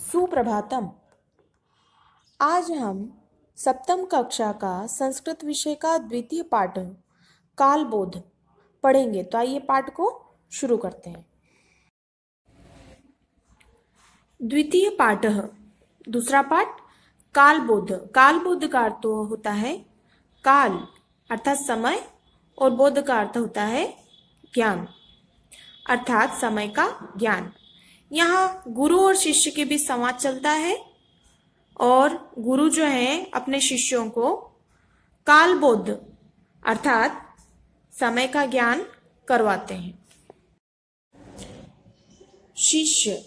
सुप्रभातम। आज हम सप्तम कक्षा का संस्कृत विषय का द्वितीय पाठ कालबोध पढ़ेंगे। तो आइए पाठ को शुरू करते हैं। द्वितीय पाठ, दूसरा पाठ कालबोध। कालबोध का अर्थ होता है काल अर्थात समय और बोध का अर्थ होता है ज्ञान अर्थात समय का ज्ञान। यहाँ गुरु और शिष्य के बीच संवाद चलता है और गुरु जो है अपने शिष्यों को कालबोध अर्थात समय का ज्ञान करवाते हैं। शिष्य: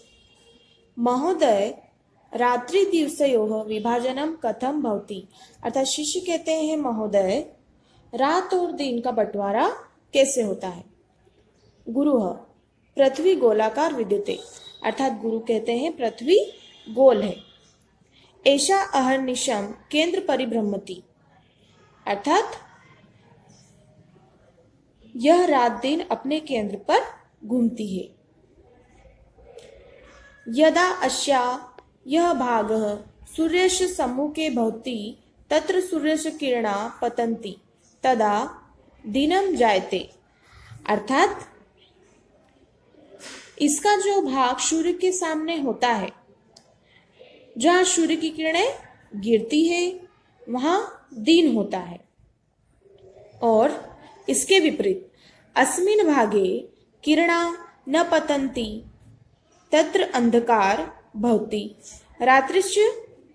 महोदय, रात्रि दिवसयोः विभाजनम कथम भवति। अर्थात शिष्य कहते हैं महोदय, रात और दिन का बंटवारा कैसे होता है। गुरुः: पृथ्वी गोलाकार विद्यते। अर्थात गुरु कहते हैं पृथ्वी गोल है। ऐसा अहर्निशम केंद्र परिभ्रमति। अर्थात यह रात दिन अपने केंद्र पर घूमती है। यदा अस्या यह भागः सूर्यस्य सम्मुखे भवति तत्र सूर्यस्य किरणा पतन्ति तदा दिनम जायते। अर्थात इसका जो भाग सूर्य के सामने होता है, जहां सूर्य की किरणें गिरती है, वहां दिन होता है। और इसके विपरीत अस्मिन् भागे किरणा न पतन्ति तत्र अंधकार भवति रात्रिश्च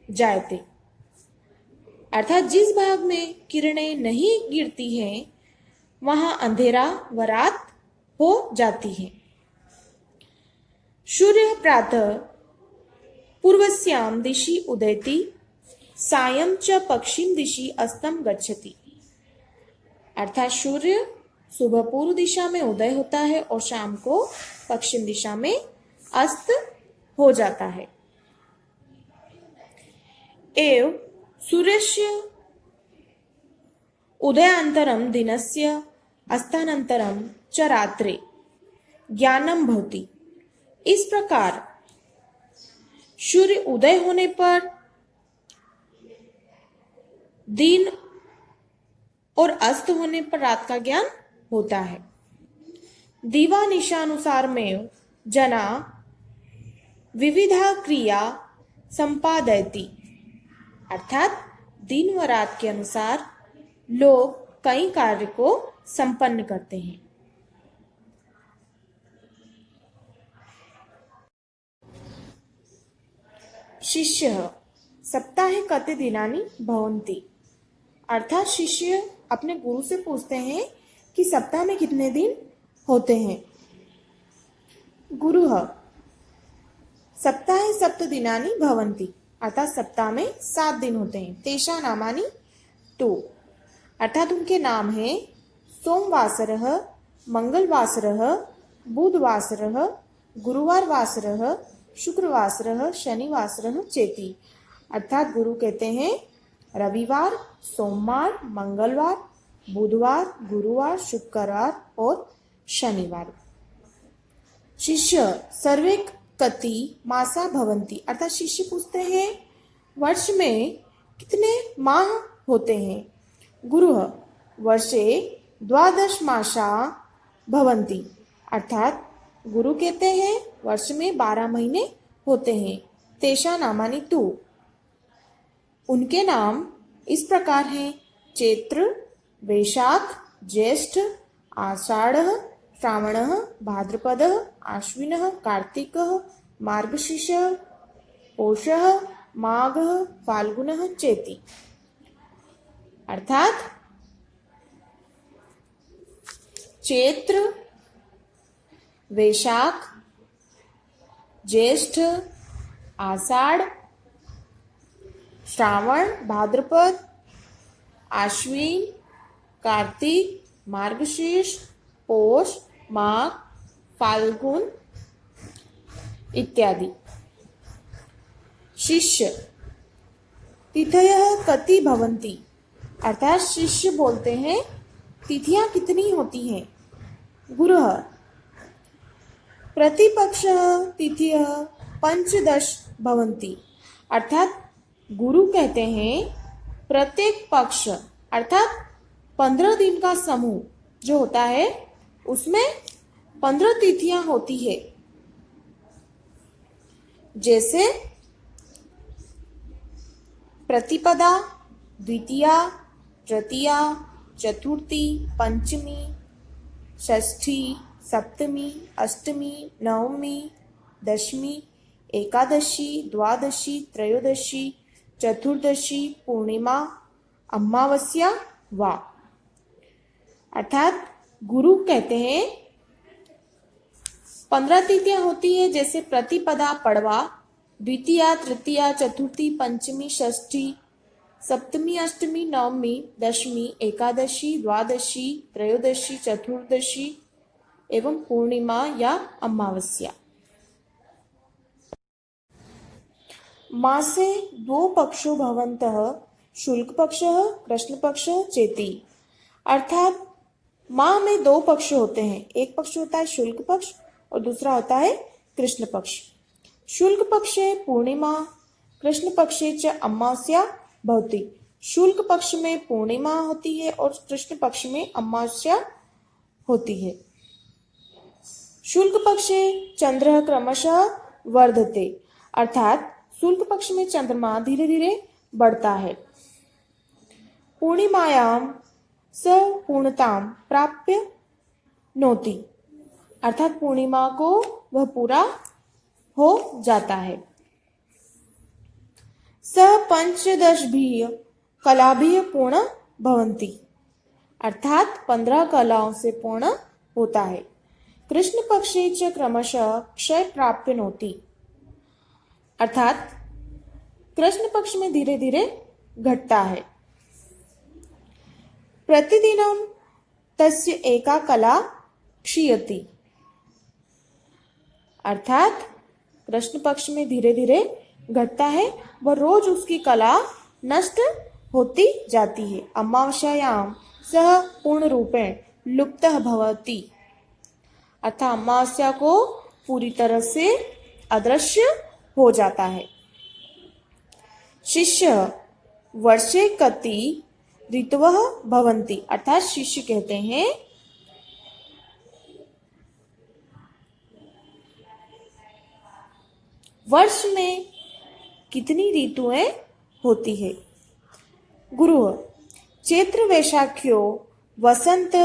जायते। अर्थात जिस भाग में किरणें नहीं गिरती हैं, वहां अंधेरा व रात हो जाती है। सूर्य प्रातः पूर्वस्याम दिशि उदयति सायं च पश्चिम दिशि अस्तम गच्छति। अर्थात सूर्य सुबह पूर्व दिशा में उदय होता है और शाम को पश्चिम दिशा में अस्त हो जाता है। एव सूर्यस्य उदयान्तरम दिनस्य अस्तानन्तरम च रात्रे ज्ञानम भवति। इस प्रकार सूर्य उदय होने पर दिन और अस्त होने पर रात का ज्ञान होता है। दिवा निशानुसार में जना विविधा क्रिया संपादयति। अर्थात दिन व रात के अनुसार लोग कई कार्य को संपन्न करते हैं। शिष्यः सप्ताहे कति दिनानि भवन्ति। अर्थात शिष्य अपने गुरु से पूछते हैं कि सप्ताह में कितने दिन होते हैं। गुरुः सप्ताहे सप्त दिनानि भवन्ति। अर्थात सप्ताह में 7 दिन होते हैं। तेषा नामानि तु। अर्थात उनके नाम हैं सोमवासरः, मंगलवासरः, बुधवासरः, गुरुवारवासरः, शुक्रवासरः, शनिवासरः चेति। अर्थात गुरु कहते हैं रविवार, सोमवार, मंगलवार, बुधवार, गुरुवार, शुक्रवार और शनिवार। शिष्य सर्वे कति मासा भवन्ति। अर्थात शिष्य पूछते हैं वर्ष में कितने माह होते हैं। गुरुः वर्षे 12 मासा भवन्ति। अर्थात गुरु कहते हैं वर्ष में 12 महीने होते हैं। तेषा नामानि तु। उनके नाम इस प्रकार हैं चैत्र, वैशाख, ज्येष्ठ, आषाढ़, श्रावणः, भाद्रपदः, आश्विनः, कार्तिकः, मार्गशीर्षः, पौषः, माघः, फाल्गुनः चेति। अर्थात चैत्र, वैशाख, ज्येष्ठ, आषाढ़, श्रावण, भाद्रपद, आश्विन, कार्तिक, मार्गशीर्ष, पौष, माघ, फाल्गुन इत्यादि। शिष्य तिथयः कति भवन्ति। अर्थात शिष्य बोलते हैं तिथियां कितनी होती हैं। गुरुः प्रतिपक्ष तिथियः 15 भवन्ति। अर्थात गुरु कहते हैं प्रत्येक पक्ष अर्थात 15 दिन का समूह जो होता है उसमें 15 तिथियां होती है। जैसे प्रतिपदा, द्वितीया, तृतीया, चतुर्थी, पंचमी, षष्ठी, सप्तमी, अष्टमी, नवमी, दशमी, एकादशी, द्वादशी, त्रयोदशी, चतुर्दशी, पूर्णिमा, अमावस्या, वा। अर्थात गुरु कहते हैं 15 तिथियां होती है। जैसे प्रतिपदा पड़वा, द्वितीया, तृतीया, चतुर्थी, पंचमी, षष्ठी, सप्तमी, अष्टमी, नवमी, दशमी, एकादशी, द्वादशी, त्रयोदशी, चतुर्दशी एवं पूर्णिमा या अमावस्या। मासे द्वौ पक्षो भवन्तः शुक्ल पक्षः कृष्ण पक्षः चेति। अर्थात माह में 2 पक्ष होते हैं। एक पक्ष होता है शुक्ल पक्ष और दूसरा होता है कृष्ण पक्ष। शुक्ल पक्षे पूर्णिमा, कृष्ण पक्षे च अमावस्या भवति। शुक्ल पक्ष में पूर्णिमा होती है और कृष्ण पक्ष में अमावस्या होती है। शुक्ल पक्षे चंद्रः क्रमशः वर्धते। अर्थात शुक्ल पक्ष में चंद्रमा धीरे धीरे बढ़ता है। पूर्णिमायाम स पूर्णताम प्राप्य नोति। अर्थात पूर्णिमा को वह पूरा हो जाता है। स पंचदशभिः कलाभिः पूर्ण भवन्ति। अर्थात 15 कलाओं से पूर्ण होता है। कृष्ण पक्षे च क्रमशः क्षय प्राप्य नोति। अर्थात कृष्ण पक्ष में धीरे धीरे घटता है। प्रतिदिनम तस्य एका कला क्षीयति। अर्थात कृष्ण पक्ष में धीरे धीरे घटता है, वह रोज उसकी कला नष्ट होती जाती है। अमावस्यायाम सह पूर्ण रूपेण लुप्तः भवति। अर्थात अमावस्या को पूरी तरह से अदृश्य हो जाता है। शिष्य वर्षे कति ऋतवः भवन्ति। अर्थात शिष्य कहते हैं वर्ष में कितनी ऋतुएं होती है। गुरु चैत्र वैशाख्यो वसंत,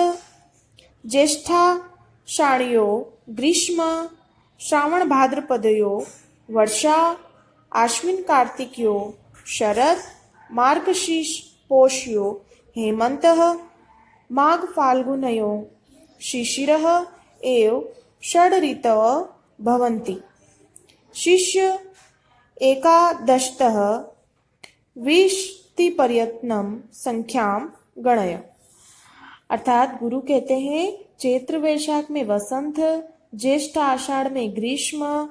ज्येष्ठाषाढ़यो ग्रीष्म, श्रावण भाद्रपदयो वर्षा, आश्विन कार्तिकयो शरद, मार्गशीर्ष पोष्यो हेमन्तः, माघ फाल्गुनयो शिशिरः एव षड् ऋतवः भवन्ति। शिष्य एकादशतः 20 पर्यंतम संख्याम गणय। अर्थात गुरु कहते हैं चैत्र वैशाख में वसंत, ज्येष्ठ आषाढ़ में ग्रीष्म,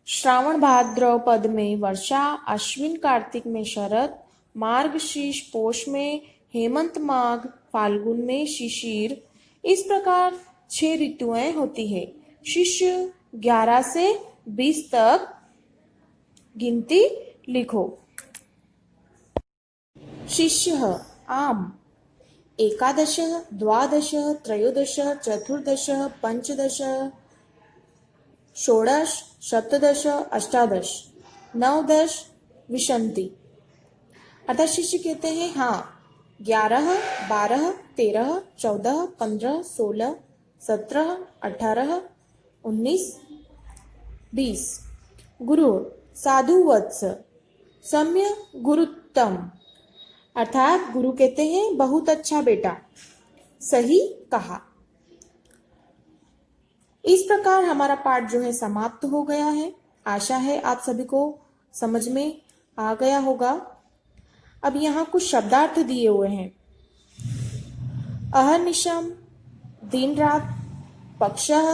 श्रावण भाद्रपद में वर्षा, अश्विन कार्तिक में शरद, मार्गशीर्ष पोष में हेमंत, माघ फाल्गुन में शिशिर, इस प्रकार 6 ऋतुएं होती है। शिष्य 11 से 20 तक गिनती लिखो। शिष्य आम एकादश, द्वादश, त्रयोदश, चतुर्दश, पंचदश, षोडश, सप्तदश, अष्टादश, नवदश विशन्ति। अर्थात शिष्य कहते हैं हाँ 11, 12, 13, 14, 15, 16, 17, 18, 19, 20। गुरु साधु वत्स सम्य गुरुत्तम। अर्थात गुरु कहते हैं बहुत अच्छा बेटा, सही कहा। इस प्रकार हमारा पाठ जो है समाप्त हो गया है। आशा है आप सभी को समझ में आ गया होगा। अब यहाँ कुछ शब्दार्थ दिए हुए हैं। अहर्निशम दिन रात, पक्षः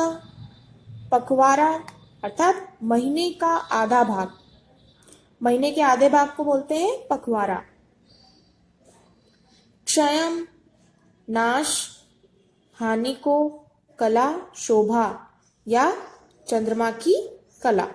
पखवारा अर्थात महीने का आधा भाग, महीने के आधे भाग को बोलते हैं पखवारा। क्षयम नाश, हानि को, कला शोभा या चंद्रमा की कला।